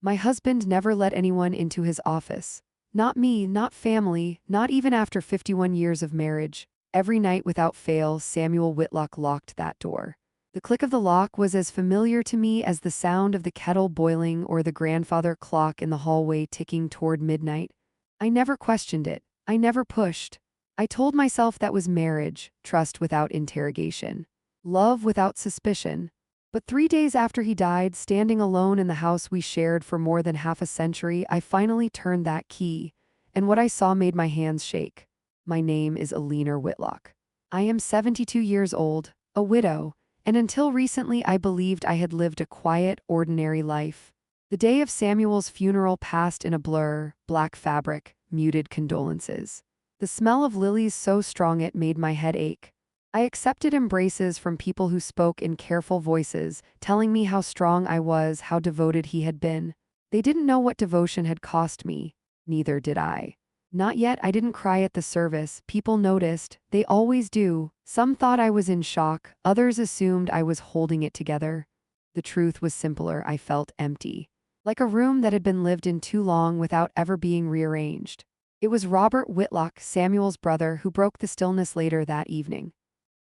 My husband never let anyone into his office. Not me, not family, not even after 51 years of marriage. Every night without fail, Samuel Whitlock locked that door. The click of the lock was as familiar to me as the sound of the kettle boiling or the grandfather clock in the hallway ticking toward midnight. I never questioned it. I never pushed. I told myself that was marriage, trust without interrogation, love without suspicion. But 3 days after he died, standing alone in the house we shared for more than half a century, I finally turned that key, and what I saw made my hands shake. My name is Eleanor Whitlock. I am 72 years old, a widow, and until recently I believed I had lived a quiet, ordinary life. The day of Samuel's funeral passed in a blur, black fabric, muted condolences. The smell of lilies so strong it made my head ache. I accepted embraces from people who spoke in careful voices, telling me how strong I was, how devoted he had been. They didn't know what devotion had cost me. Neither did I. Not yet. I didn't cry at the service. People noticed. They always do. Some thought I was in shock. Others assumed I was holding it together. The truth was simpler. I felt empty. Like a room that had been lived in too long without ever being rearranged. It was Robert Whitlock, Samuel's brother, who broke the stillness later that evening.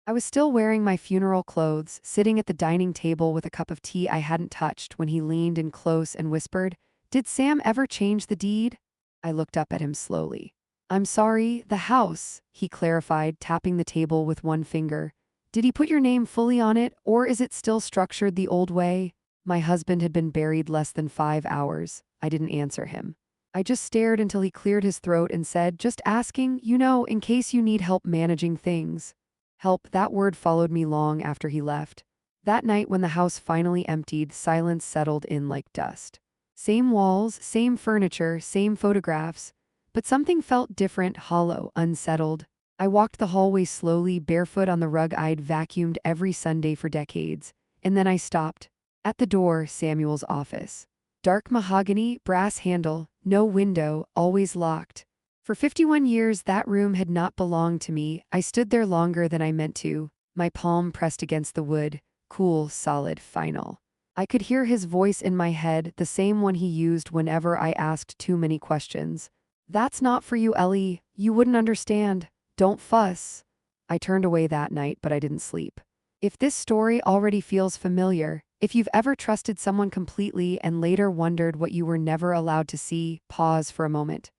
I was still wearing my funeral clothes, sitting at the dining table with a cup of tea I hadn't touched when he leaned in close and whispered, "Did Sam ever change the deed?" I looked up at him slowly. "I'm sorry, the house," he clarified, tapping the table with one finger. "Did he put your name fully on it, or is it still structured the old way?" My husband had been buried less than 5 hours. I didn't answer him. I just stared until he cleared his throat and said, "Just asking, in case you need help managing things." Help, that word followed me long after he left. That night when the house finally emptied, silence settled in like dust. Same walls, same furniture, same photographs. But something felt different, hollow, unsettled. I walked the hallway slowly, barefoot on the rug I'd vacuumed every Sunday for decades. And then I stopped. At the door, Samuel's office. Dark mahogany, brass handle, no window, always locked. For 51 years, that room had not belonged to me. I stood there longer than I meant to, my palm pressed against the wood, cool, solid, final. I could hear his voice in my head, the same one he used whenever I asked too many questions. "That's not for you, Ellie. You wouldn't understand. Don't fuss." I turned away that night, but I didn't sleep. If this story already feels familiar, if you've ever trusted someone completely and later wondered what you were never allowed to see, pause for a moment.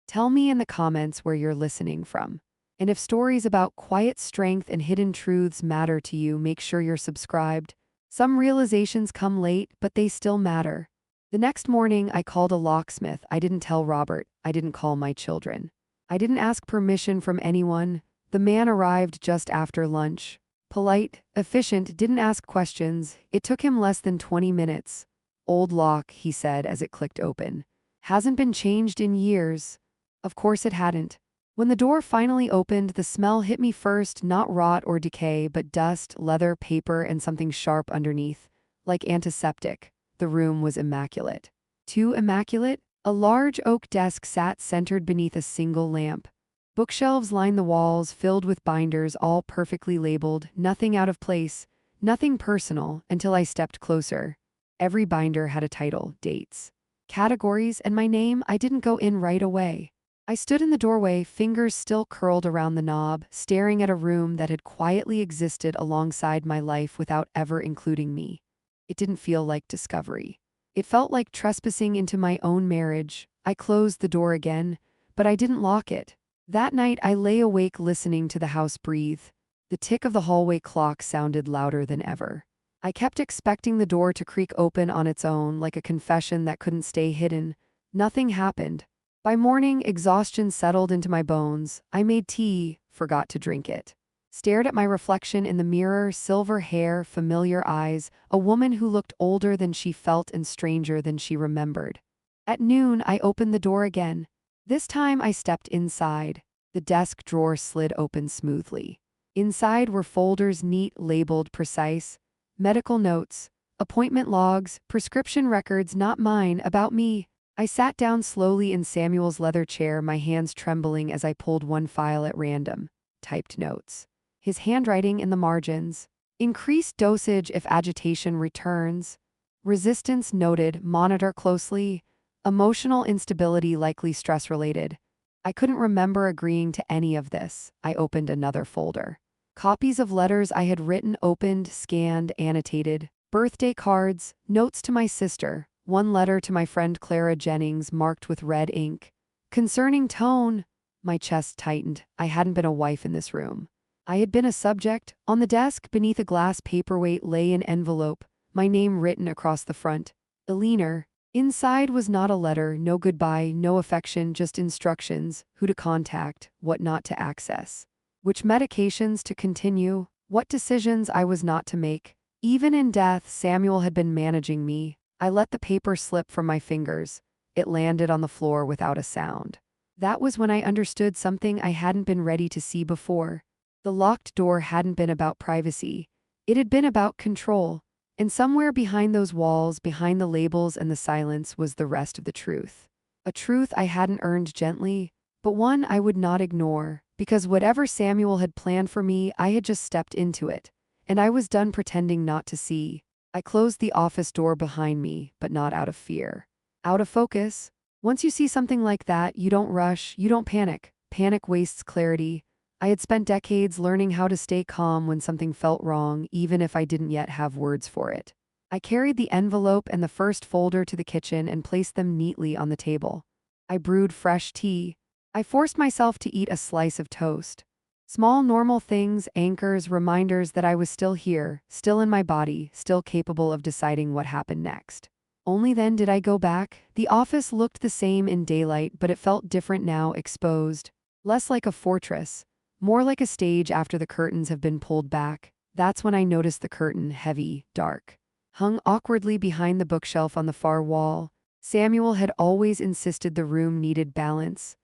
Tell me in the comments where you're listening from. And if stories about quiet strength and hidden truths matter to you, make sure you're subscribed. Some realizations come late, but they still matter. The next morning, I called a locksmith. I didn't tell Robert. I didn't call my children. I didn't ask permission from anyone. The man arrived just after lunch. Polite, efficient, didn't ask questions. It took him less than 20 minutes. "Old lock," he said as it clicked open. "Hasn't been changed in years." Of course it hadn't. When the door finally opened, the smell hit me first, not rot or decay, but dust, leather, paper, and something sharp underneath, like antiseptic. The room was immaculate. Too immaculate? A large oak desk sat centered beneath a single lamp. Bookshelves lined the walls, filled with binders, all perfectly labeled, nothing out of place, nothing personal, until I stepped closer. Every binder had a title, dates, categories, and my name. I didn't go in right away. I stood in the doorway, fingers still curled around the knob, staring at a room that had quietly existed alongside my life without ever including me. It didn't feel like discovery. It felt like trespassing into my own marriage. I closed the door again, but I didn't lock it. That night, I lay awake listening to the house breathe. The tick of the hallway clock sounded louder than ever. I kept expecting the door to creak open on its own, like a confession that couldn't stay hidden. Nothing happened. By morning, exhaustion settled into my bones. I made tea, forgot to drink it. Stared at my reflection in the mirror, silver hair, familiar eyes, a woman who looked older than she felt and stranger than she remembered. At noon, I opened the door again. This time I stepped inside. The desk drawer slid open smoothly. Inside were folders, neat, labeled, precise. Medical notes, appointment logs, prescription records, not mine, about me. I sat down slowly in Samuel's leather chair, my hands trembling as I pulled one file at random. Typed notes. His handwriting in the margins. Increased dosage if agitation returns. Resistance noted, monitor closely. Emotional instability likely stress-related. I couldn't remember agreeing to any of this. I opened another folder. Copies of letters I had written opened, scanned, annotated. Birthday cards, notes to my sister, one letter to my friend Clara Jennings marked with red ink. Concerning tone, my chest tightened. I hadn't been a wife in this room. I had been a subject. On the desk, beneath a glass paperweight, lay an envelope, my name written across the front. Eleanor. Inside was not a letter, no goodbye, no affection, just instructions, who to contact, what not to access, which medications to continue, what decisions I was not to make. Even in death, Samuel had been managing me. I let the paper slip from my fingers. It landed on the floor without a sound. That was when I understood something I hadn't been ready to see before. The locked door hadn't been about privacy. It had been about control. And somewhere behind those walls, behind the labels and the silence, was the rest of the truth. A truth I hadn't earned gently, but one I would not ignore, because whatever Samuel had planned for me, I had just stepped into it. And I was done pretending not to see. I closed the office door behind me, but not out of fear. Out of focus. Once you see something like that, you don't rush, you don't panic. Panic wastes clarity. I had spent decades learning how to stay calm when something felt wrong, even if I didn't yet have words for it. I carried the envelope and the first folder to the kitchen and placed them neatly on the table. I brewed fresh tea. I forced myself to eat a slice of toast. Small normal things, anchors, reminders that I was still here, still in my body, still capable of deciding what happened next. Only then did I go back. The office looked the same in daylight, but it felt different now, exposed. Less like a fortress. More like a stage after the curtains have been pulled back. That's when I noticed the curtain, heavy, dark, hung awkwardly behind the bookshelf on the far wall. Samuel had always insisted the room needed balance.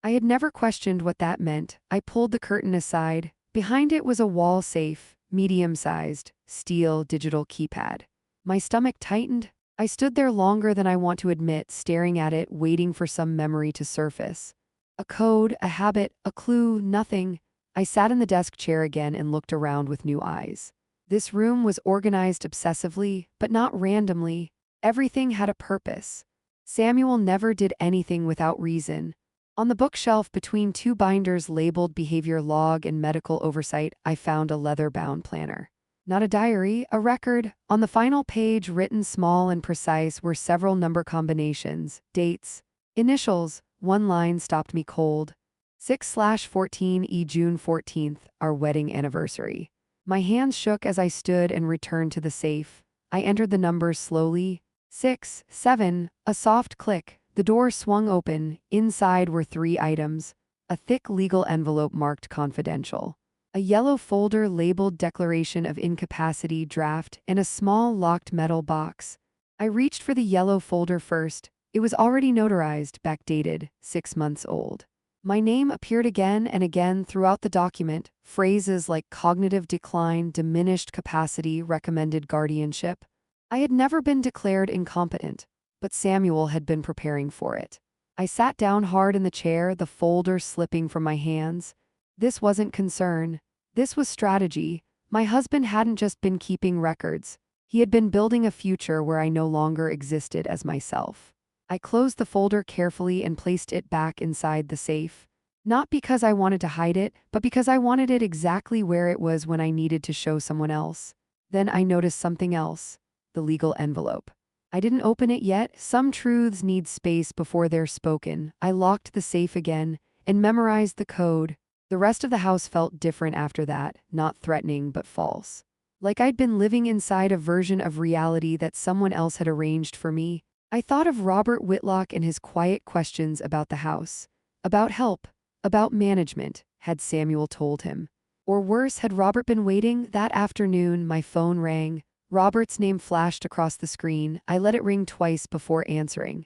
I had never questioned what that meant. I pulled the curtain aside. Behind it was a wall safe, medium-sized, steel digital keypad. My stomach tightened. I stood there longer than I want to admit, staring at it, waiting for some memory to surface. A code, a habit, a clue, nothing. I sat in the desk chair again and looked around with new eyes. This room was organized obsessively, but not randomly. Everything had a purpose. Samuel never did anything without reason. On the bookshelf between two binders labeled behavior log and medical oversight, I found a leather-bound planner. Not a diary, a record. On the final page, written small and precise, were several number combinations, dates, initials. One line stopped me cold. 6/14 June 14th, our wedding anniversary. My hands shook as I stood and returned to the safe. I entered the numbers slowly. 6, 7, a soft click. The door swung open. Inside were 3 items. A thick legal envelope marked confidential. A yellow folder labeled Declaration of Incapacity Draft, and a small locked metal box. I reached for the yellow folder first. It was already notarized, backdated, 6 months old. My name appeared again and again throughout the document, phrases like cognitive decline, diminished capacity, recommended guardianship. I had never been declared incompetent, but Samuel had been preparing for it. I sat down hard in the chair, the folder slipping from my hands. This wasn't concern. This was strategy. My husband hadn't just been keeping records. He had been building a future where I no longer existed as myself. I closed the folder carefully and placed it back inside the safe. Not because I wanted to hide it, but because I wanted it exactly where it was when I needed to show someone else. Then I noticed something else. The legal envelope. I didn't open it yet. Some truths need space before they're spoken. I locked the safe again and memorized the code. The rest of the house felt different after that, not threatening but false. Like I'd been living inside a version of reality that someone else had arranged for me. I thought of Robert Whitlock and his quiet questions about the house. About help. About management, had Samuel told him. Or worse, had Robert been waiting? That afternoon, my phone rang. Robert's name flashed across the screen. I let it ring twice before answering.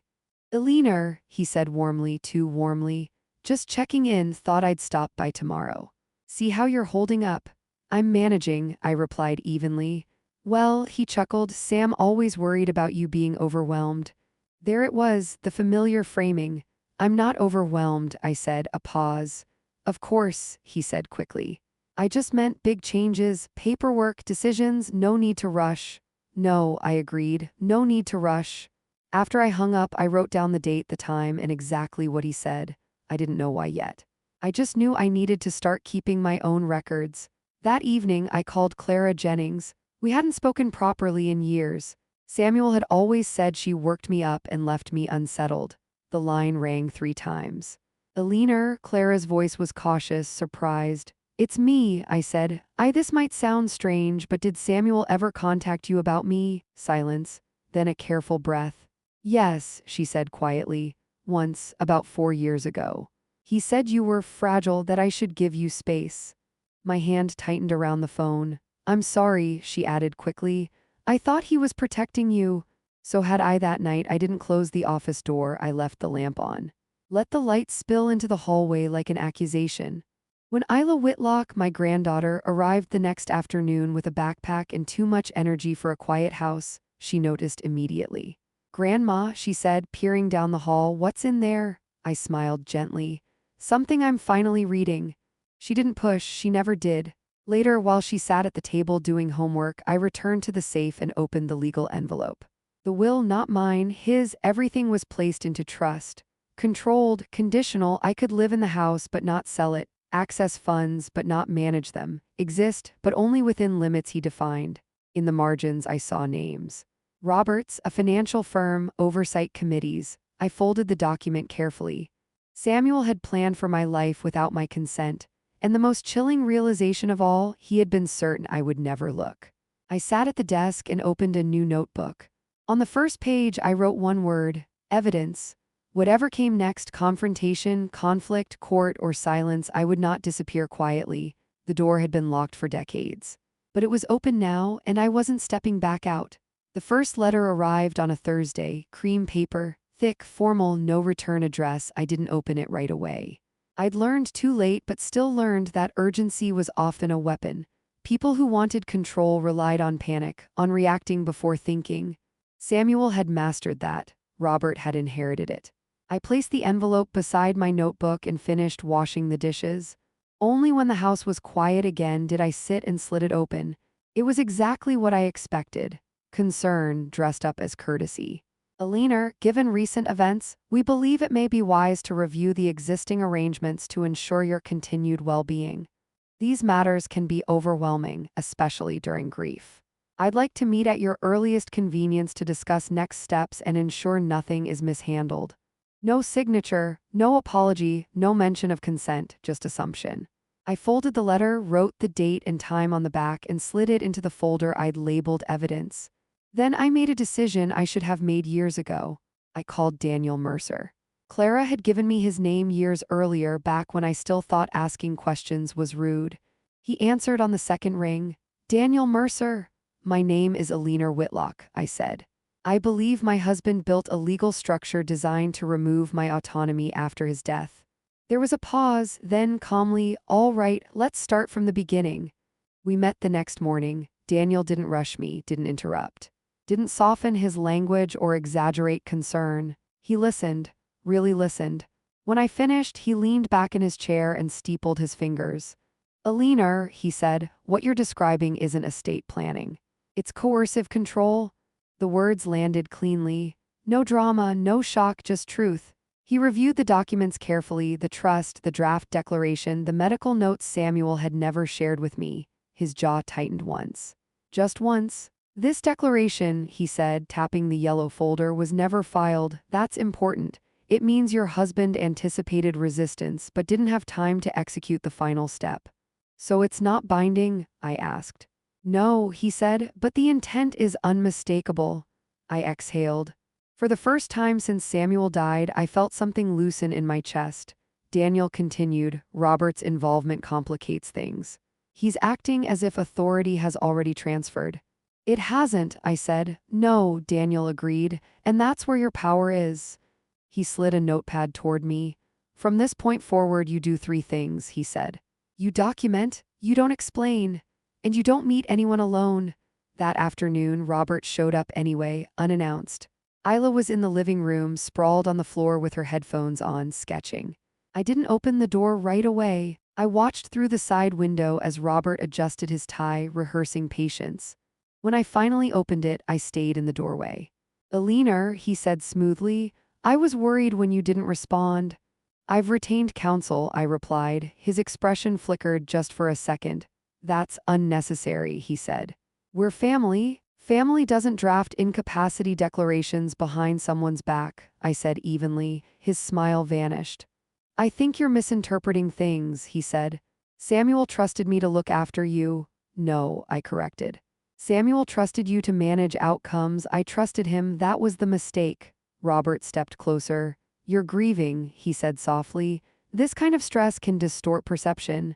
"Eleanor," he said warmly, too warmly. "Just checking in, thought I'd stop by tomorrow. See how you're holding up." "I'm managing," I replied evenly. "Well," he chuckled, "Sam always worried about you being overwhelmed." There it was, the familiar framing. "I'm not overwhelmed," I said, a pause. "Of course," he said quickly. "I just meant big changes, paperwork, decisions, no need to rush." No, I agreed. No need to rush. After I hung up, I wrote down the date, the time, and exactly what he said. I didn't know why yet. I just knew I needed to start keeping my own records. That evening, I called Clara Jennings. We hadn't spoken properly in years. Samuel had always said she worked me up and left me unsettled. The line rang 3 times. Eleanor, Clara's voice was cautious, surprised. It's me, I said. This might sound strange, but did Samuel ever contact you about me? Silence. Then a careful breath. Yes, she said quietly. Once, about 4 years ago. He said you were fragile, that I should give you space. My hand tightened around the phone. I'm sorry, she added quickly. I thought he was protecting you. So had I that night. I didn't close the office door, I left the lamp on. Let the light spill into the hallway like an accusation. When Isla Whitlock, my granddaughter, arrived the next afternoon with a backpack and too much energy for a quiet house, she noticed immediately. Grandma, she said, peering down the hall, what's in there? I smiled gently. Something I'm finally reading. She didn't push, she never did. Later, while she sat at the table doing homework, I returned to the safe and opened the legal envelope. The will, not mine, his, everything was placed into trust. Controlled, conditional, I could live in the house but not sell it, access funds but not manage them, exist but only within limits he defined. In the margins I saw names. Roberts, a financial firm, oversight committees. I folded the document carefully. Samuel had planned for my life without my consent, and the most chilling realization of all, he had been certain I would never look. I sat at the desk and opened a new notebook. On the first page I wrote one word, evidence. Whatever came next, confrontation, conflict, court, or silence, I would not disappear quietly. The door had been locked for decades. But it was open now, and I wasn't stepping back out. The first letter arrived on a Thursday, cream paper, thick, formal, no return address. I didn't open it right away. I'd learned too late, but still learned that urgency was often a weapon. People who wanted control relied on panic, on reacting before thinking. Samuel had mastered that. Robert had inherited it. I placed the envelope beside my notebook and finished washing the dishes. Only when the house was quiet again did I sit and slit it open. It was exactly what I expected. Concern dressed up as courtesy. Eleanor, given recent events, we believe it may be wise to review the existing arrangements to ensure your continued well-being. These matters can be overwhelming, especially during grief. I'd like to meet at your earliest convenience to discuss next steps and ensure nothing is mishandled. No signature, no apology, no mention of consent, just assumption. I folded the letter, wrote the date and time on the back, and slid it into the folder I'd labeled evidence. Then I made a decision I should have made years ago. I called Daniel Mercer. Clara had given me his name years earlier, back when I still thought asking questions was rude. He answered on the second ring. Daniel Mercer. My name is Eleanor Whitlock, I said. I believe my husband built a legal structure designed to remove my autonomy after his death. There was a pause, then calmly, all right, let's start from the beginning. We met the next morning. Daniel didn't rush me, didn't interrupt. Didn't soften his language or exaggerate concern. He listened, really listened. When I finished, he leaned back in his chair and steepled his fingers. Eleanor, he said, what you're describing isn't estate planning. It's coercive control. The words landed cleanly. No drama, no shock, just truth. He reviewed the documents carefully, the trust, the draft declaration, the medical notes Samuel had never shared with me. His jaw tightened once. Just once. This declaration, he said, tapping the yellow folder, was never filed. That's important. It means your husband anticipated resistance but didn't have time to execute the final step. So it's not binding? I asked. No, he said, but the intent is unmistakable. I exhaled. For the first time since Samuel died, I felt something loosen in my chest. Daniel continued, Robert's involvement complicates things. He's acting as if authority has already transferred. It hasn't, I said. No, Daniel agreed, and that's where your power is. He slid a notepad toward me. From this point forward, you do 3 things, he said. You document, you don't explain, and you don't meet anyone alone. That afternoon, Robert showed up anyway, unannounced. Isla was in the living room, sprawled on the floor with her headphones on, sketching. I didn't open the door right away. I watched through the side window as Robert adjusted his tie, rehearsing patience. When I finally opened it, I stayed in the doorway. "Eleanor," he said smoothly, "I was worried when you didn't respond." "I've retained counsel," I replied. His expression flickered just for a second. "That's unnecessary," he said. "We're family. Family doesn't draft incapacity declarations behind someone's back," I said evenly. His smile vanished. "I think you're misinterpreting things," he said. "Samuel trusted me to look after you." "No," I corrected. "Samuel trusted you to manage outcomes. I trusted him. That was the mistake." Robert stepped closer. "You're grieving," he said softly. "This kind of stress can distort perception."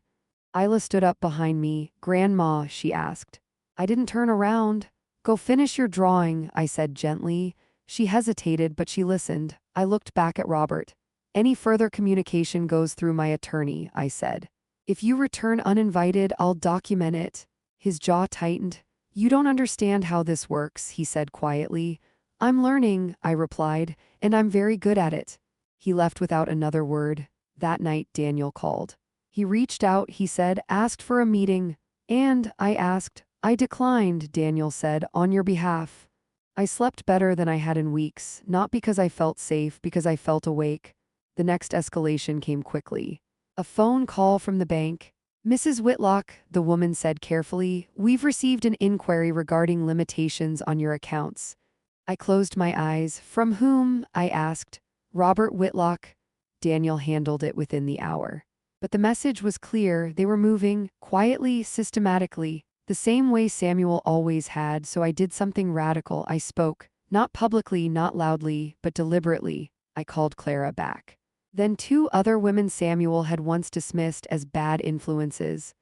Isla stood up behind me. "Grandma," she asked. I didn't turn around. "Go finish your drawing," I said gently. She hesitated, but she listened. I looked back at Robert. "Any further communication goes through my attorney," I said. "If you return uninvited, I'll document it." His jaw tightened. "You don't understand how this works," he said quietly. "I'm learning," I replied, "and I'm very good at it." He left without another word. That night, Daniel called. He reached out, he said, asked for a meeting. And I asked. "I declined," Daniel said, "on your behalf." I slept better than I had in weeks, not because I felt safe, because I felt awake. The next escalation came quickly. A phone call from the bank. "Mrs. Whitlock," the woman said carefully, "we've received an inquiry regarding limitations on your accounts." I closed my eyes. "From whom?" I asked. "Robert Whitlock." Daniel handled it within the hour. But the message was clear. They were moving, quietly, systematically, the same way Samuel always had, so I did something radical. I spoke, not publicly, not loudly, but deliberately. I called Clara back. Then two other women Samuel had once dismissed as bad influences.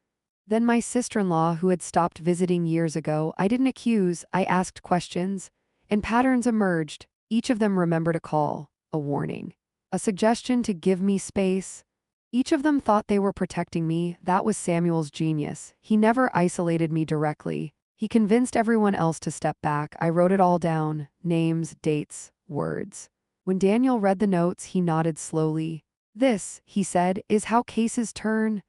Then my sister-in-law, who had stopped visiting years ago. I didn't accuse, I asked questions. And patterns emerged. Each of them remembered a call, a warning, a suggestion to give me space. Each of them thought they were protecting me. That was Samuel's genius. He never isolated me directly. He convinced everyone else to step back. I wrote it all down: names, dates, words. When Daniel read the notes, he nodded slowly. "This," he said, "is how cases turn."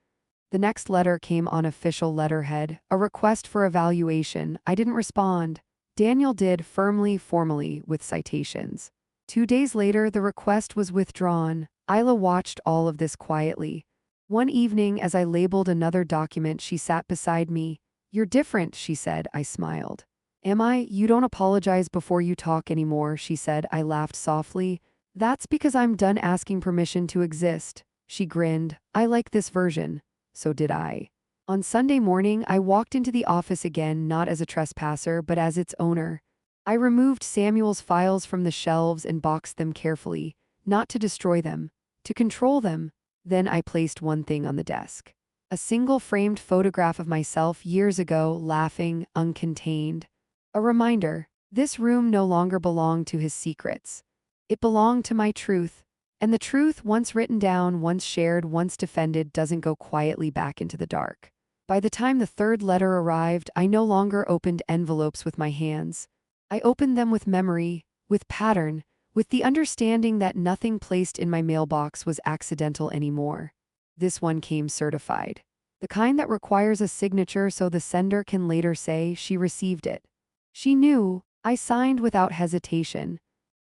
The next letter came on official letterhead, a request for evaluation. I didn't respond. Daniel did, firmly, formally, with citations. 2 days later, the request was withdrawn. Isla watched all of this quietly. One evening, as I labeled another document, she sat beside me. "You're different," she said. I smiled. "Am I? You don't apologize before you talk anymore," she said. I laughed softly. "That's because I'm done asking permission to exist." She grinned. "I like this version." So did I. On Sunday morning, I walked into the office again, not as a trespasser, but as its owner. I removed Samuel's files from the shelves and boxed them carefully, not to destroy them, to control them. Then I placed one thing on the desk. A single framed photograph of myself years ago, laughing, uncontained. A reminder, this room no longer belonged to his secrets. It belonged to my truth. And the truth, once written down, once shared, once defended, doesn't go quietly back into the dark. By the time the third letter arrived, I no longer opened envelopes with my hands. I opened them with memory, with pattern, with the understanding that nothing placed in my mailbox was accidental anymore. This one came certified. The kind that requires a signature so the sender can later say she received it. She knew. I signed without hesitation.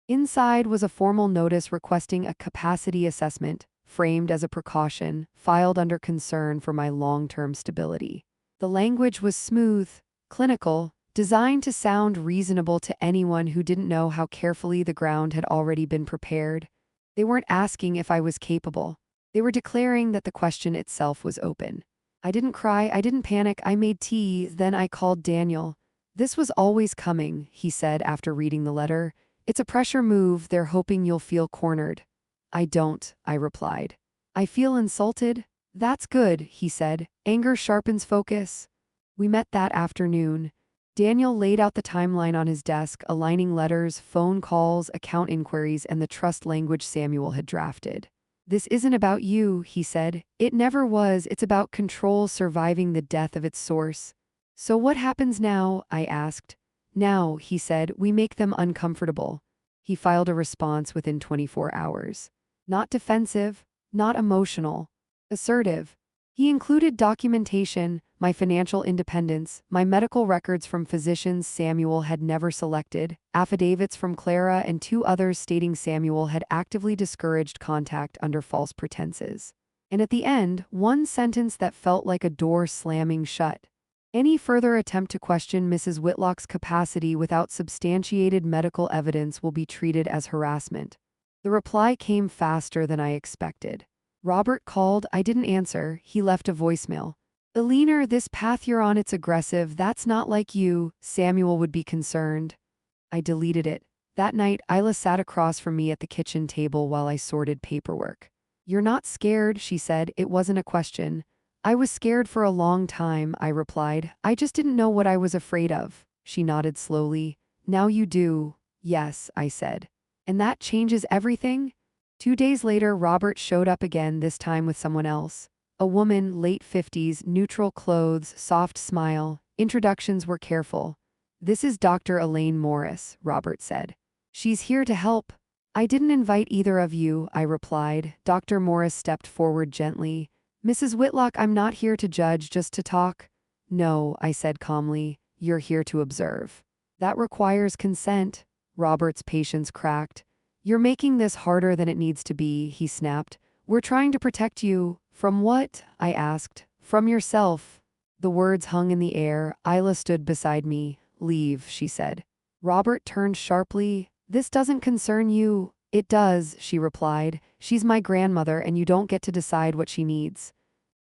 Inside was a formal notice requesting a capacity assessment, framed as a precaution, filed under concern for my long-term stability. The language was smooth, clinical, designed to sound reasonable to anyone who didn't know how carefully the ground had already been prepared. They weren't asking if I was capable. They were declaring that the question itself was open. I didn't cry, I didn't panic, I made tea, then I called Daniel. "This was always coming," he said after reading the letter. "It's a pressure move, they're hoping you'll feel cornered." "I don't," I replied. "I feel insulted." "That's good," he said. "Anger sharpens focus." We met that afternoon. Daniel laid out the timeline on his desk, aligning letters, phone calls, account inquiries, and the trust language Samuel had drafted. "This isn't about you," he said. "It never was. It's about control surviving the death of its source." "So what happens now?" I asked. "Now," he said, "we make them uncomfortable." He filed a response within 24 hours. Not defensive, not emotional, assertive. He included documentation, my financial independence, my medical records from physicians Samuel had never selected, affidavits from Clara and 2 others stating Samuel had actively discouraged contact under false pretenses. And at the end, one sentence that felt like a door slamming shut. Any further attempt to question Mrs. Whitlock's capacity without substantiated medical evidence will be treated as harassment. The reply came faster than I expected. Robert called, I didn't answer, he left a voicemail. Eleanor, this path you're on, it's aggressive, that's not like you, Samuel would be concerned. I deleted it. That night, Isla sat across from me at the kitchen table while I sorted paperwork. You're not scared, she said, it wasn't a question. I was scared for a long time, I replied. I just didn't know what I was afraid of. She nodded slowly. Now you do. Yes, I said. And that changes everything? 2 days later, Robert showed up again, this time with someone else. A woman, late 50s, neutral clothes, soft smile. Introductions were careful. This is Dr. Elaine Morris, Robert said. She's here to help. I didn't invite either of you, I replied. Dr. Morris stepped forward gently. Mrs. Whitlock, I'm not here to judge, just to talk. No, I said calmly. You're here to observe. That requires consent. Robert's patience cracked. You're making this harder than it needs to be, he snapped. We're trying to protect you. From what? I asked. From yourself. The words hung in the air. Isla stood beside me. Leave, she said. Robert turned sharply. This doesn't concern you. It does, she replied. She's my grandmother and you don't get to decide what she needs.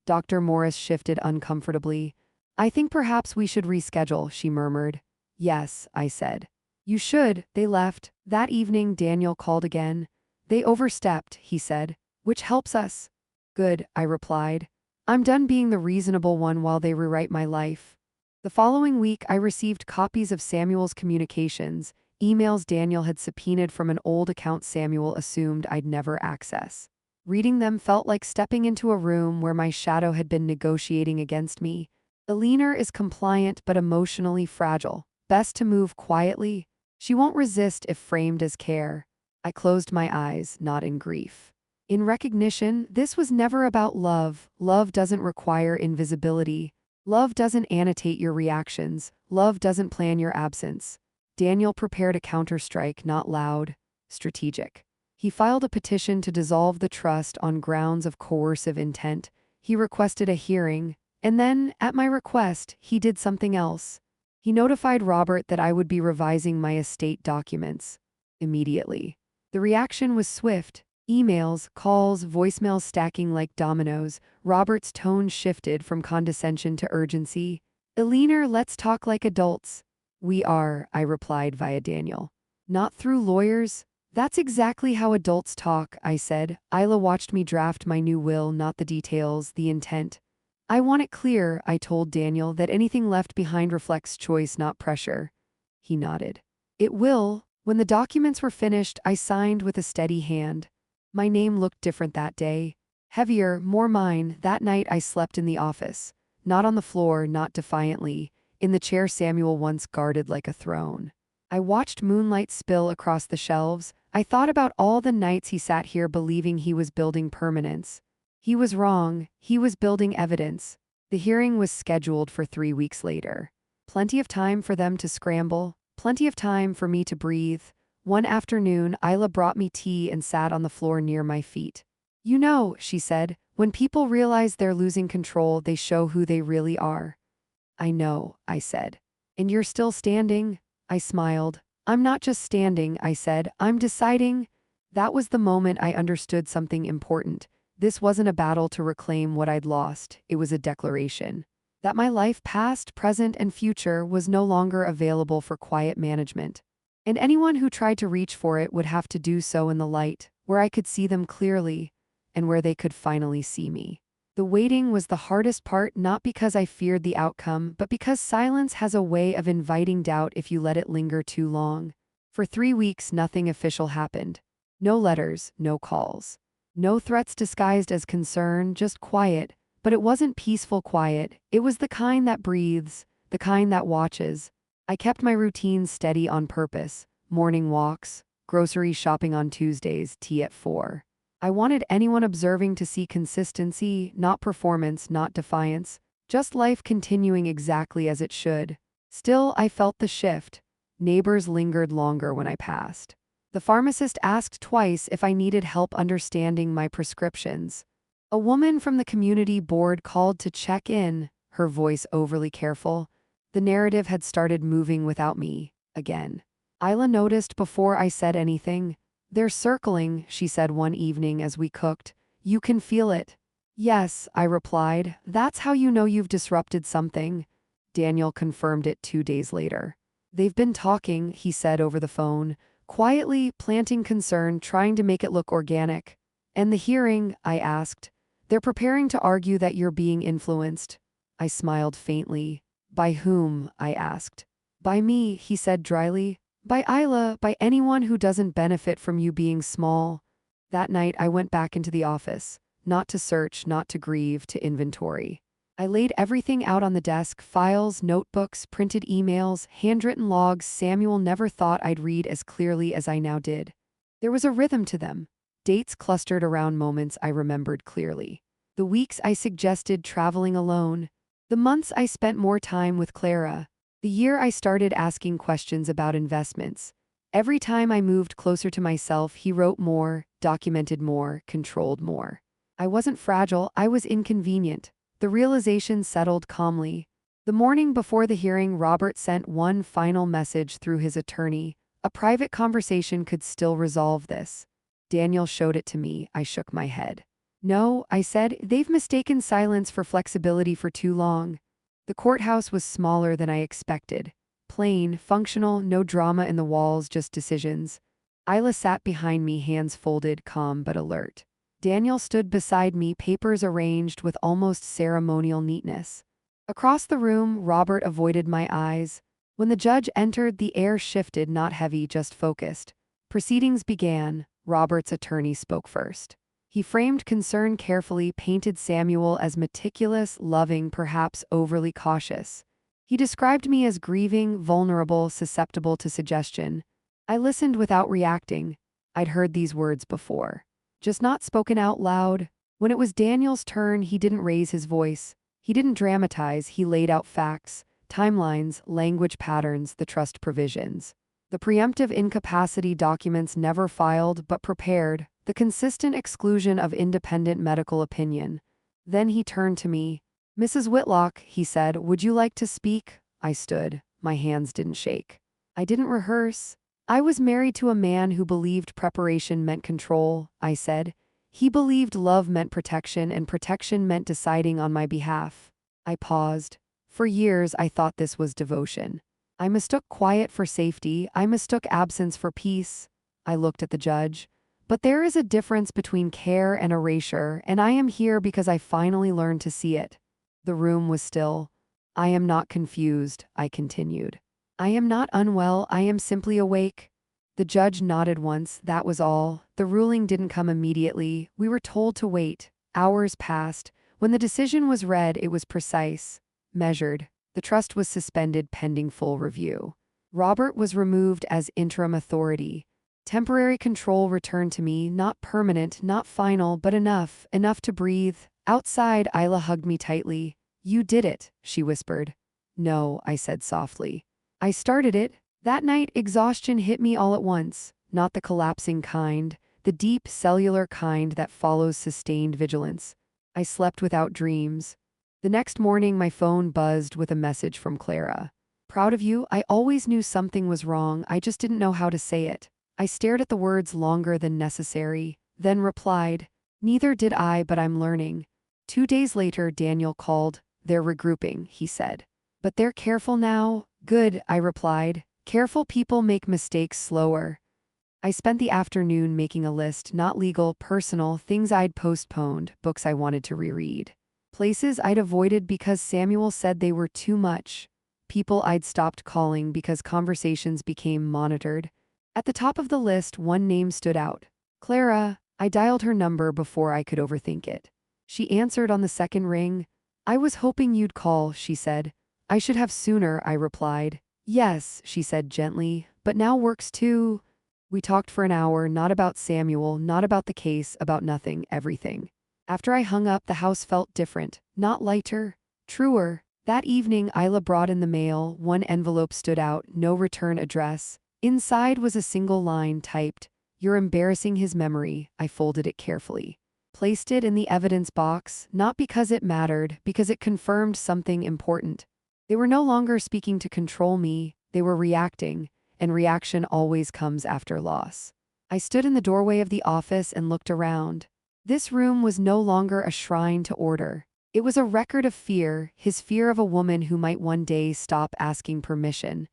Dr. Morris shifted uncomfortably. I think perhaps we should reschedule, she murmured. Yes, I said. You should. They left. That evening, Daniel called again. They overstepped, he said. Which helps us. Good, I replied. I'm done being the reasonable one while they rewrite my life. The following week, I received copies of Samuel's communications, emails Daniel had subpoenaed from an old account Samuel assumed I'd never access. Reading them felt like stepping into a room where my shadow had been negotiating against me. Eleanor is compliant but emotionally fragile. Best to move quietly. She won't resist if framed as care. I closed my eyes, not in grief. In recognition, this was never about love. Love doesn't require invisibility. Love doesn't annotate your reactions. Love doesn't plan your absence. Daniel prepared a counterstrike, not loud, strategic. He filed a petition to dissolve the trust on grounds of coercive intent. He requested a hearing, and then, at my request, he did something else. He notified Robert that I would be revising my estate documents. Immediately. The reaction was swift. Emails, calls, voicemails stacking like dominoes. Robert's tone shifted from condescension to urgency. Eleanor, let's talk like adults. We are, I replied via Daniel. Not through lawyers? That's exactly how adults talk, I said. Isla watched me draft my new will, not the details, the intent. I want it clear, I told Daniel, that anything left behind reflects choice, not pressure. He nodded. It will. When the documents were finished, I signed with a steady hand. My name looked different that day. Heavier, more mine. That night I slept in the office. Not on the floor, not defiantly. In the chair Samuel once guarded like a throne. I watched moonlight spill across the shelves. I thought about all the nights he sat here believing he was building permanence. He was wrong. He was building evidence. The hearing was scheduled for 3 weeks later. Plenty of time for them to scramble. Plenty of time for me to breathe. One afternoon, Isla brought me tea and sat on the floor near my feet. You know, she said, when people realize they're losing control, they show who they really are. I know, I said. And you're still standing? I smiled. I'm not just standing, I said. I'm deciding. That was the moment I understood something important. This wasn't a battle to reclaim what I'd lost. It was a declaration. That my life, past, present, and future, was no longer available for quiet management. And anyone who tried to reach for it would have to do so in the light, where I could see them clearly, and where they could finally see me. The waiting was the hardest part, not because I feared the outcome, but because silence has a way of inviting doubt if you let it linger too long. For 3 weeks, nothing official happened. No letters, no calls. No threats disguised as concern, just quiet. But it wasn't peaceful quiet. It was the kind that breathes, the kind that watches. I kept my routines steady on purpose. Morning walks, grocery shopping on Tuesdays, tea at 4. I wanted anyone observing to see consistency, not performance, not defiance. Just life continuing exactly as it should. Still, I felt the shift. Neighbors lingered longer when I passed. The pharmacist asked twice if I needed help understanding my prescriptions. A woman from the community board called to check in, her voice overly careful. The narrative had started moving without me, again. Isla noticed before I said anything. "They're circling," she said one evening as we cooked. "You can feel it." "Yes," I replied. "That's how you know you've disrupted something." Daniel confirmed it 2 days later. "They've been talking," he said over the phone, quietly, planting concern, trying to make it look organic. "And the hearing?" I asked. "They're preparing to argue that you're being influenced." I smiled faintly. "By whom?" I asked. "By me," he said dryly. "By Isla, by anyone who doesn't benefit from you being small." That night I went back into the office, not to search, not to grieve, to inventory. I laid everything out on the desk: files, notebooks, printed emails, handwritten logs Samuel never thought I'd read as clearly as I now did. There was a rhythm to them. Dates clustered around moments I remembered clearly. The weeks I suggested traveling alone. The months I spent more time with Clara. The year I started asking questions about investments. Every time I moved closer to myself, he wrote more, documented more, controlled more. I wasn't fragile, I was inconvenient. The realization settled calmly. The morning before the hearing, Robert sent one final message through his attorney. A private conversation could still resolve this. Daniel showed it to me. I shook my head. "No," I said, "they've mistaken silence for flexibility for too long." The courthouse was smaller than I expected. Plain, functional, no drama in the walls, just decisions. Isla sat behind me, hands folded, calm but alert. Daniel stood beside me, papers arranged with almost ceremonial neatness. Across the room, Robert avoided my eyes. When the judge entered, the air shifted, not heavy, just focused. Proceedings began. Robert's attorney spoke first. He framed concern carefully, painted Samuel as meticulous, loving, perhaps overly cautious. He described me as grieving, vulnerable, susceptible to suggestion. I listened without reacting. I'd heard these words before, just not spoken out loud. When it was Daniel's turn, he didn't raise his voice. He didn't dramatize, he laid out facts, timelines, language patterns, the trust provisions. The preemptive incapacity documents never filed but prepared, the consistent exclusion of independent medical opinion. Then he turned to me. "Mrs. Whitlock," he said, "would you like to speak?" I stood. My hands didn't shake. I didn't rehearse. "I was married to a man who believed preparation meant control," I said. "He believed love meant protection, and protection meant deciding on my behalf." I paused. For years I thought this was devotion. I mistook quiet for safety. I mistook absence for peace. I looked at the judge. "But there is a difference between care and erasure, and I am here because I finally learned to see it." The room was still. "I am not confused," I continued. "I am not unwell, I am simply awake." The judge nodded once, that was all. The ruling didn't come immediately. We were told to wait. Hours passed. When the decision was read, it was precise, measured. The trust was suspended pending full review. Robert was removed as interim authority. Temporary control returned to me, not permanent, not final, but enough to breathe. Outside, Isla hugged me tightly. "You did it," she whispered. "No," I said softly. "I started it." That night, exhaustion hit me all at once, not the collapsing kind, the deep cellular kind that follows sustained vigilance. I slept without dreams. The next morning, my phone buzzed with a message from Clara. "Proud of you. I always knew something was wrong, I just didn't know how to say it." I stared at the words longer than necessary, then replied, "Neither did I, but I'm learning." 2 days later, Daniel called. "They're regrouping," he said. "But they're careful now." "Good," I replied. "Careful people make mistakes slower." I spent the afternoon making a list, not legal, personal, things I'd postponed, books I wanted to reread. Places I'd avoided because Samuel said they were too much. People I'd stopped calling because conversations became monitored. At the top of the list, one name stood out. Clara. I dialed her number before I could overthink it. She answered on the second ring. "I was hoping you'd call," she said. "I should have sooner," I replied. "Yes," she said gently, "but now works too." We talked for an hour, not about Samuel, not about the case, about nothing, everything. After I hung up, the house felt different, not lighter, Truer, that evening Isla brought in the mail. One envelope stood out, no return address. Inside was a single line typed, "You're embarrassing his memory." I folded it carefully. Placed it in the evidence box, not because it mattered, because it confirmed something important. They were no longer speaking to control me, they were reacting, and reaction always comes after loss. I stood in the doorway of the office and looked around. This room was no longer a shrine to order. It was a record of fear, his fear of a woman who might one day stop asking permission.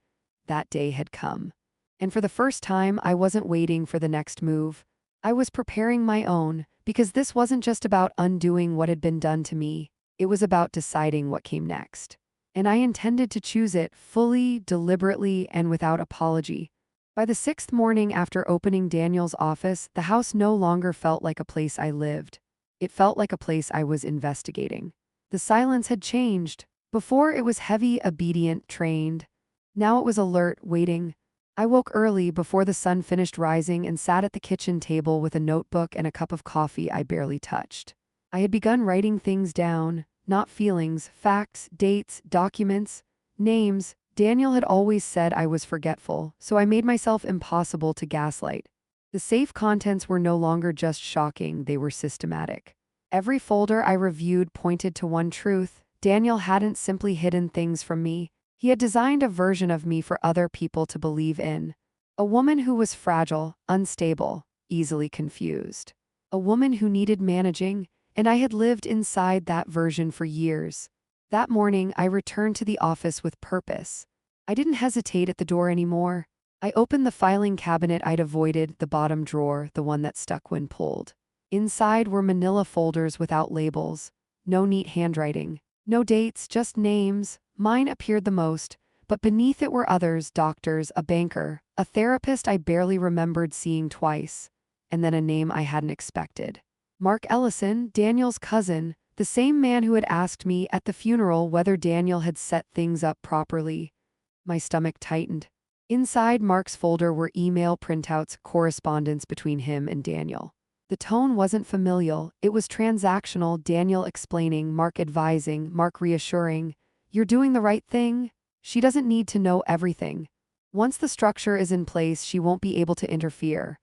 That day had come. And for the first time, I wasn't waiting for the next move. I was preparing my own, because this wasn't just about undoing what had been done to me. It was about deciding what came next. And I intended to choose it fully, deliberately, and without apology. By the 6th morning after opening Daniel's office, the house no longer felt like a place I lived. It felt like a place I was investigating. The silence had changed. Before it was heavy, obedient, trained. Now it was alert, waiting. I woke early before the sun finished rising and sat at the kitchen table with a notebook and a cup of coffee I barely touched. I had begun writing things down, not feelings, facts, dates, documents, names. Daniel had always said I was forgetful, so I made myself impossible to gaslight. The safe contents were no longer just shocking, they were systematic. Every folder I reviewed pointed to one truth: Daniel hadn't simply hidden things from me. He had designed a version of me for other people to believe in. A woman who was fragile, unstable, easily confused. A woman who needed managing, and I had lived inside that version for years. That morning, I returned to the office with purpose. I didn't hesitate at the door anymore. I opened the filing cabinet I'd avoided, the bottom drawer, the one that stuck when pulled. Inside were manila folders without labels. No neat handwriting. No dates, just names. Mine appeared the most, but beneath it were others: doctors, a banker, a therapist I barely remembered seeing twice, and then a name I hadn't expected. Mark Ellison, Daniel's cousin, the same man who had asked me at the funeral whether Daniel had set things up properly. My stomach tightened. Inside Mark's folder were email printouts, correspondence between him and Daniel. The tone wasn't familial, it was transactional: Daniel explaining, Mark advising, Mark reassuring. "You're doing the right thing. She doesn't need to know everything. Once the structure is in place, she won't be able to interfere."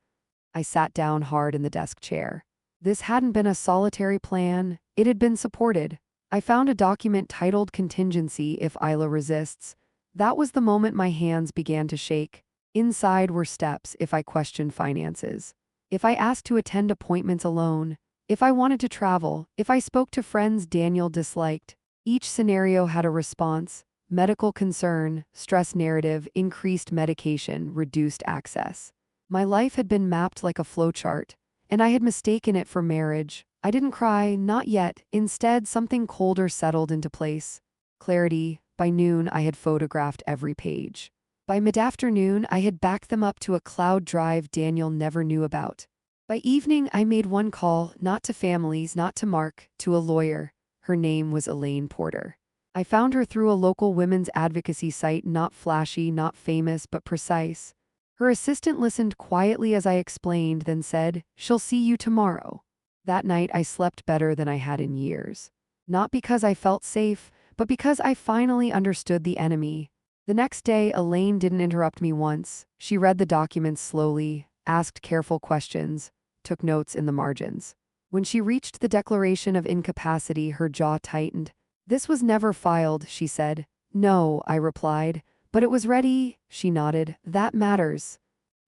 I sat down hard in the desk chair. This hadn't been a solitary plan, it had been supported. I found a document titled "Contingency if Isla resists." That was the moment my hands began to shake. Inside were steps if I questioned finances, if I asked to attend appointments alone, if I wanted to travel, if I spoke to friends Daniel disliked. Each scenario had a response: medical concern, stress narrative, increased medication, reduced access. My life had been mapped like a flowchart, and I had mistaken it for marriage. I didn't cry, not yet. Instead, something colder settled into place. Clarity. By noon, I had photographed every page. By mid-afternoon, I had backed them up to a cloud drive Daniel never knew about. By evening, I made one call, not to families, not to Mark, to a lawyer. Her name was Elaine Porter. I found her through a local women's advocacy site, not flashy, not famous, but precise. Her assistant listened quietly as I explained, then said, "She'll see you tomorrow." That night, I slept better than I had in years. Not because I felt safe, but because I finally understood the enemy. The next day, Elaine didn't interrupt me once. She read the documents slowly, asked careful questions, took notes in the margins. When she reached the declaration of incapacity, her jaw tightened. "This was never filed," she said. "No," I replied. "But it was ready." She nodded. "That matters."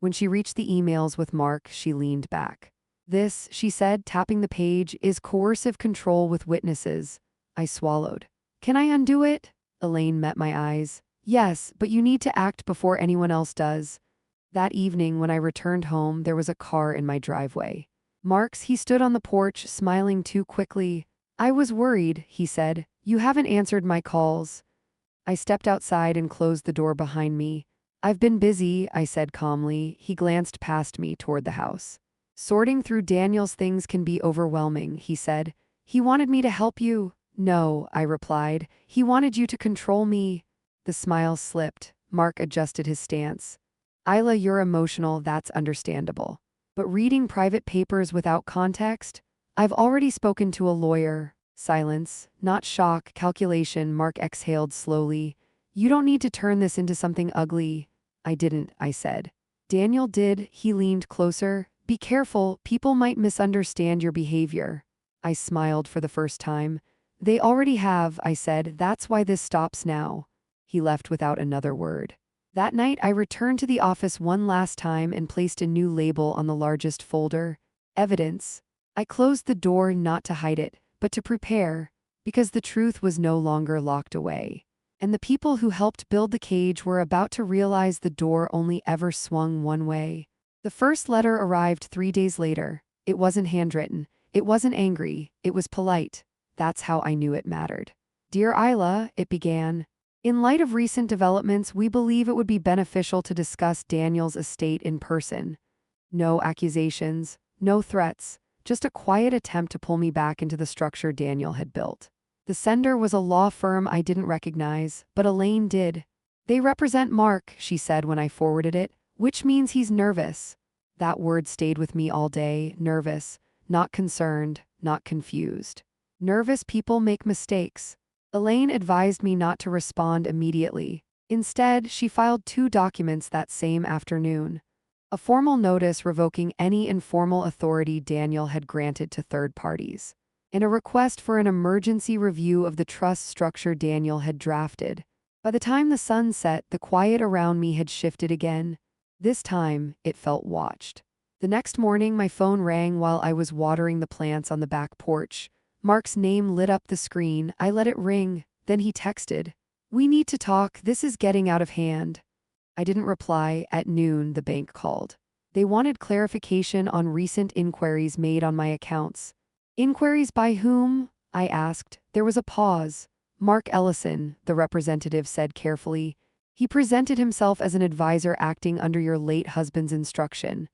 When she reached the emails with Mark, she leaned back. "This," she said, tapping the page, "is coercive control with witnesses." I swallowed. "Can I undo it?" Elaine met my eyes. "Yes, but you need to act before anyone else does." That evening, when I returned home, there was a car in my driveway. Mark's. He stood on the porch, smiling too quickly. "I was worried," he said. "You haven't answered my calls." I stepped outside and closed the door behind me. "I've been busy," I said calmly. He glanced past me toward the house. "Sorting through Daniel's things can be overwhelming," he said. "He wanted me to help you." "No," I replied. "He wanted you to control me." The smile slipped. Mark adjusted his stance. "Isla, you're emotional, that's understandable. But reading private papers without context? I've already spoken to a lawyer." Silence, not shock, calculation. Mark exhaled slowly. You don't need to turn this into something ugly. I didn't, I said. Daniel did. He leaned closer. Be careful, people might misunderstand your behavior. I smiled for the first time. They already have, I said. That's why this stops now. He left without another word. That night, I returned to the office one last time and placed a new label on the largest folder. Evidence. I closed the door not to hide it, but to prepare, because the truth was no longer locked away. And the people who helped build the cage were about to realize the door only ever swung one way. The first letter arrived 3 days later. It wasn't handwritten. It wasn't angry. It was polite. That's how I knew it mattered. Dear Isla, it began. In light of recent developments, we believe it would be beneficial to discuss Daniel's estate in person. No accusations, no threats, just a quiet attempt to pull me back into the structure Daniel had built. The sender was a law firm I didn't recognize, but Elaine did. They represent Mark, she said when I forwarded it, which means he's nervous. That word stayed with me all day, nervous, not concerned, not confused. Nervous people make mistakes. Elaine advised me not to respond immediately. Instead, she filed 2 documents that same afternoon. A formal notice revoking any informal authority Daniel had granted to third parties, and a request for an emergency review of the trust structure Daniel had drafted. By the time the sun set, the quiet around me had shifted again. This time, it felt watched. The next morning, my phone rang while I was watering the plants on the back porch. Mark's name lit up the screen. I let it ring. Then he texted, "We need to talk. This is getting out of hand." I didn't reply. At noon, the bank called. They wanted clarification on recent inquiries made on my accounts. Inquiries by whom? I asked. There was a pause. Mark Ellison, the representative said carefully. He presented himself as an advisor acting under your late husband's instruction.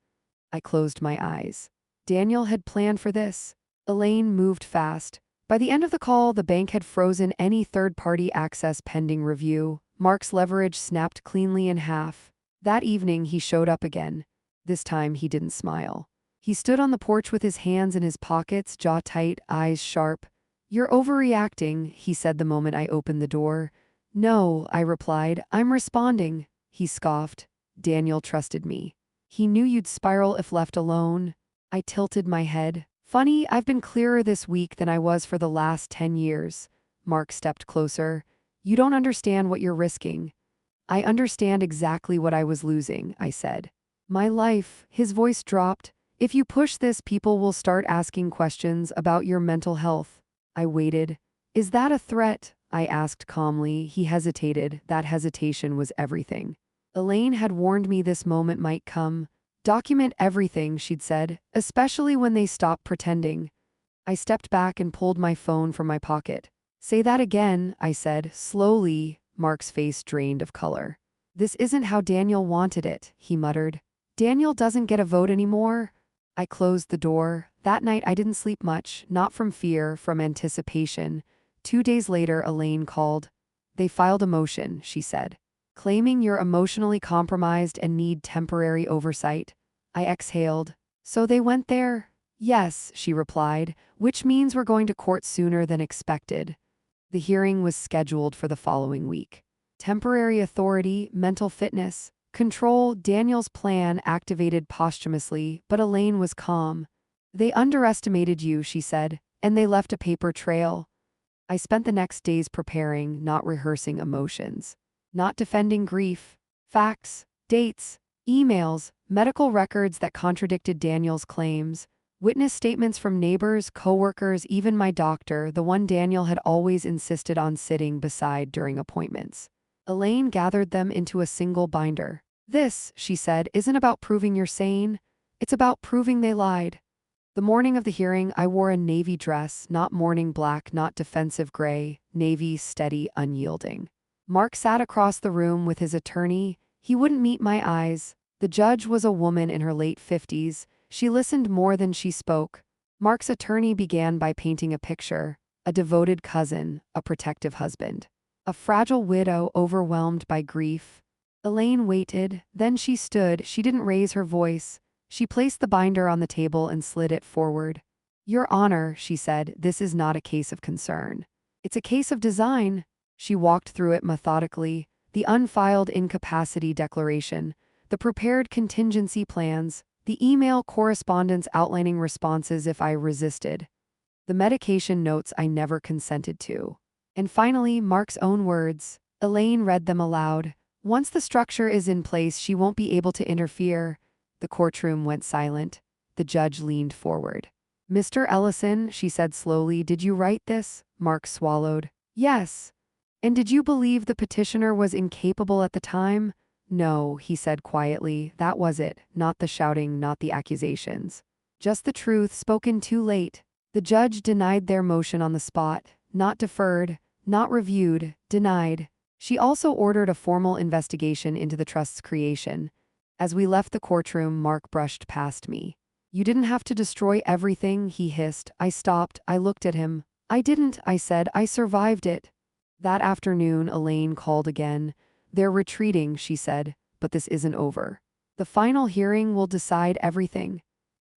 I closed my eyes. Daniel had planned for this. Elaine moved fast. By the end of the call, the bank had frozen any third-party access pending review. Mark's leverage snapped cleanly in half. That evening, he showed up again. This time, he didn't smile. He stood on the porch with his hands in his pockets, jaw tight, eyes sharp. "You're overreacting," he said the moment I opened the door. "No," I replied. "I'm responding." He scoffed. Daniel trusted me. He knew you'd spiral if left alone. I tilted my head. Funny, I've been clearer this week than I was for the last 10 years. Mark stepped closer. You don't understand what you're risking. I understand exactly what I was losing, I said. My life. His voice dropped. If you push this, people will start asking questions about your mental health. I waited. Is that a threat? I asked calmly. He hesitated. That hesitation was everything. Elaine had warned me this moment might come. Document everything, she'd said, especially when they stop pretending. I stepped back and pulled my phone from my pocket. Say that again, I said, slowly. Mark's face drained of color. This isn't how Daniel wanted it, he muttered. Daniel doesn't get a vote anymore. I closed the door. That night I didn't sleep much, not from fear, from anticipation. 2 days later, Elaine called. They filed a motion, she said, claiming you're emotionally compromised and need temporary oversight. I exhaled. So they went there? Yes, she replied, which means we're going to court sooner than expected. The hearing was scheduled for the following week. Temporary authority, mental fitness, control. Daniel's plan activated posthumously, but Elaine was calm. They underestimated you, she said, and they left a paper trail. I spent the next days preparing, not rehearsing emotions. Not defending grief. Facts, dates, emails, medical records that contradicted Daniel's claims, witness statements from neighbors, coworkers, even my doctor, the one Daniel had always insisted on sitting beside during appointments. Elaine gathered them into a single binder. This, she said, isn't about proving you're sane. It's about proving they lied. The morning of the hearing, I wore a navy dress, not morning black, not defensive gray, navy, steady, unyielding. Mark sat across the room with his attorney. He wouldn't meet my eyes. The judge was a woman in her late 50s. She listened more than she spoke. Mark's attorney began by painting a picture: a devoted cousin, a protective husband, a fragile widow overwhelmed by grief. Elaine waited, then she stood. She didn't raise her voice. She placed the binder on the table and slid it forward. Your Honor, she said, this is not a case of concern. It's a case of design. She walked through it methodically, the unfiled incapacity declaration, the prepared contingency plans, the email correspondence outlining responses if I resisted, the medication notes I never consented to. And finally, Mark's own words. Elaine read them aloud. Once the structure is in place, she won't be able to interfere. The courtroom went silent. The judge leaned forward. Mr. Ellison, she said slowly, did you write this? Mark swallowed. Yes. And did you believe the petitioner was incapable at the time? No, he said quietly, that was it, not the shouting, not the accusations. Just the truth spoken too late. The judge denied their motion on the spot, not deferred, not reviewed, denied. She also ordered a formal investigation into the trust's creation. As we left the courtroom, Mark brushed past me. You didn't have to destroy everything, he hissed. I stopped, I looked at him. I didn't, I said, I survived it. That afternoon, Elaine called again. They're retreating, she said, but this isn't over. The final hearing will decide everything.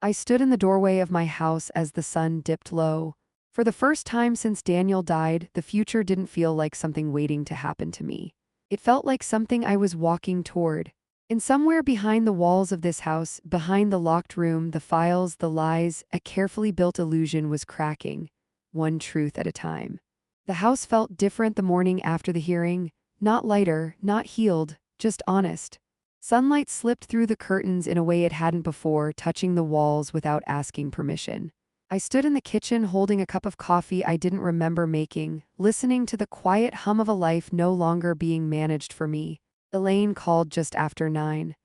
I stood in the doorway of my house as the sun dipped low. For the first time since Daniel died, the future didn't feel like something waiting to happen to me. It felt like something I was walking toward. And somewhere behind the walls of this house, behind the locked room, the files, the lies, a carefully built illusion was cracking, one truth at a time. The house felt different the morning after the hearing, not lighter, not healed, just honest. Sunlight slipped through the curtains in a way it hadn't before, touching the walls without asking permission. I stood in the kitchen holding a cup of coffee I didn't remember making, listening to the quiet hum of a life no longer being managed for me. Elaine called just after 9.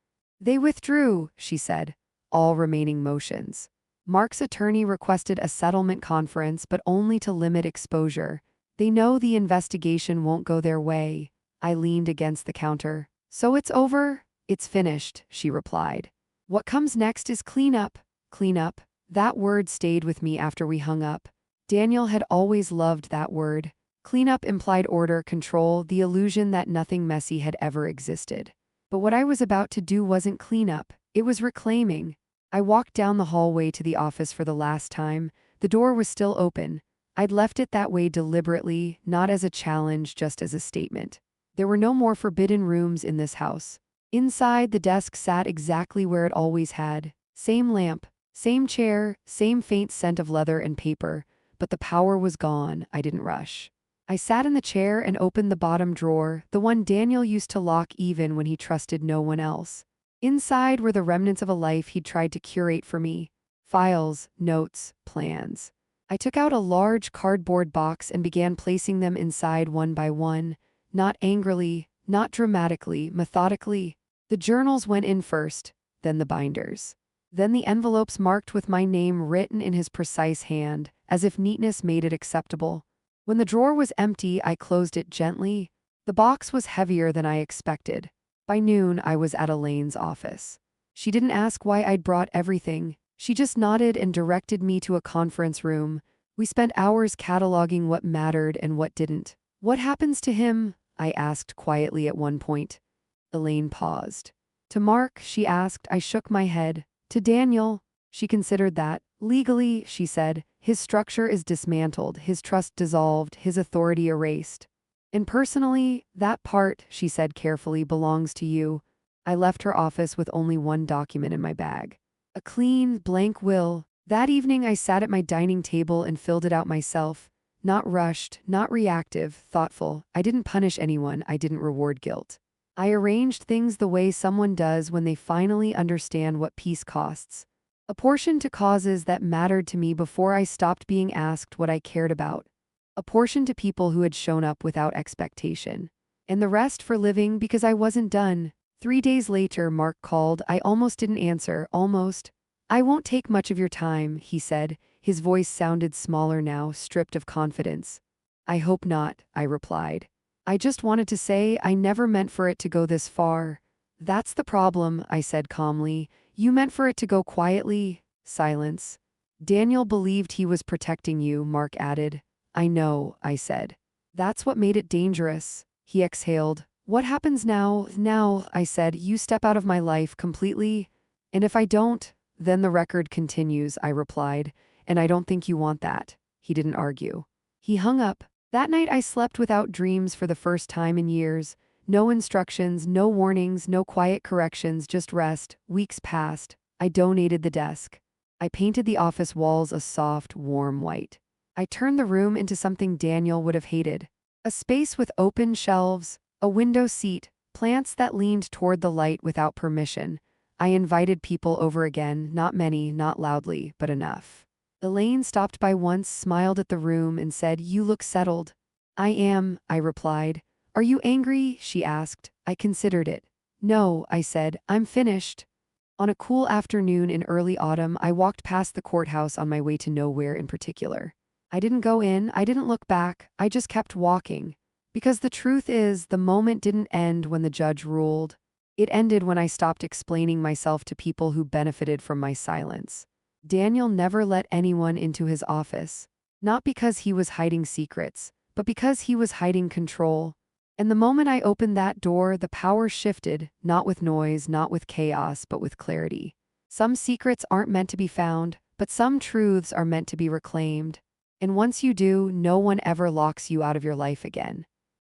They withdrew, she said, all remaining motions. Mark's attorney requested a settlement conference, but only to limit exposure. They know the investigation won't go their way. I leaned against the counter. So it's over? It's finished, she replied. What comes next is cleanup. Cleanup. That word stayed with me after we hung up. Daniel had always loved that word. Cleanup implied order, control, the illusion that nothing messy had ever existed. But what I was about to do wasn't cleanup, it was reclaiming. I walked down the hallway to the office for the last time. The door was still open. I'd left it that way deliberately, not as a challenge, just as a statement. There were no more forbidden rooms in this house. Inside, the desk sat exactly where it always had. Same lamp, same chair, same faint scent of leather and paper. But the power was gone. I didn't rush. I sat in the chair and opened the bottom drawer, the one Daniel used to lock even when he trusted no one else. Inside were the remnants of a life he'd tried to curate for me. Files, notes, plans. I took out a large cardboard box and began placing them inside one by one, not angrily, not dramatically, methodically. The journals went in first, then the binders. Then the envelopes marked with my name written in his precise hand, as if neatness made it acceptable. When the drawer was empty, I closed it gently. The box was heavier than I expected. By noon, I was at Elaine's office. She didn't ask why I'd brought everything. She just nodded and directed me to a conference room. We spent hours cataloging what mattered and what didn't. What happens to him? I asked quietly at one point. Elaine paused. To Mark, she asked. I shook my head. To Daniel. She considered that. Legally, she said, his structure is dismantled, his trust dissolved, his authority erased. And personally, that part, she said carefully, belongs to you. I left her office with only one document in my bag. A clean, blank will. That evening I sat at my dining table and filled it out myself. Not rushed, not reactive, thoughtful. I didn't punish anyone, I didn't reward guilt. I arranged things the way someone does when they finally understand what peace costs. A portion to causes that mattered to me before I stopped being asked what I cared about. A portion to people who had shown up without expectation. And the rest for living because I wasn't done. 3 days later, Mark called. I almost didn't answer, almost. I won't take much of your time, he said. His voice sounded smaller now, stripped of confidence. I hope not, I replied. I just wanted to say I never meant for it to go this far. That's the problem, I said calmly. You meant for it to go quietly. Silence. Daniel believed he was protecting you, Mark added. I know, I said. That's what made it dangerous. He exhaled. What happens now? Now, I said, you step out of my life completely. And if I don't, then the record continues, I replied. And I don't think you want that. He didn't argue. He hung up. That night I slept without dreams for the first time in years. No instructions, no warnings, no quiet corrections, just rest. Weeks passed. I donated the desk. I painted the office walls a soft, warm white. I turned the room into something Daniel would have hated. A space with open shelves, a window seat, plants that leaned toward the light without permission. I invited people over again, not many, not loudly, but enough. Elaine stopped by once, smiled at the room, and said, "You look settled." "I am," I replied. "Are you angry?" she asked. I considered it. "No," I said, "I'm finished." On a cool afternoon in early autumn, I walked past the courthouse on my way to nowhere in particular. I didn't go in, I didn't look back, I just kept walking. Because the truth is, the moment didn't end when the judge ruled. It ended when I stopped explaining myself to people who benefited from my silence. Daniel never let anyone into his office. Not because he was hiding secrets, but because he was hiding control. And the moment I opened that door, the power shifted, not with noise, not with chaos, but with clarity. Some secrets aren't meant to be found, but some truths are meant to be reclaimed. And once you do, no one ever locks you out of your life again.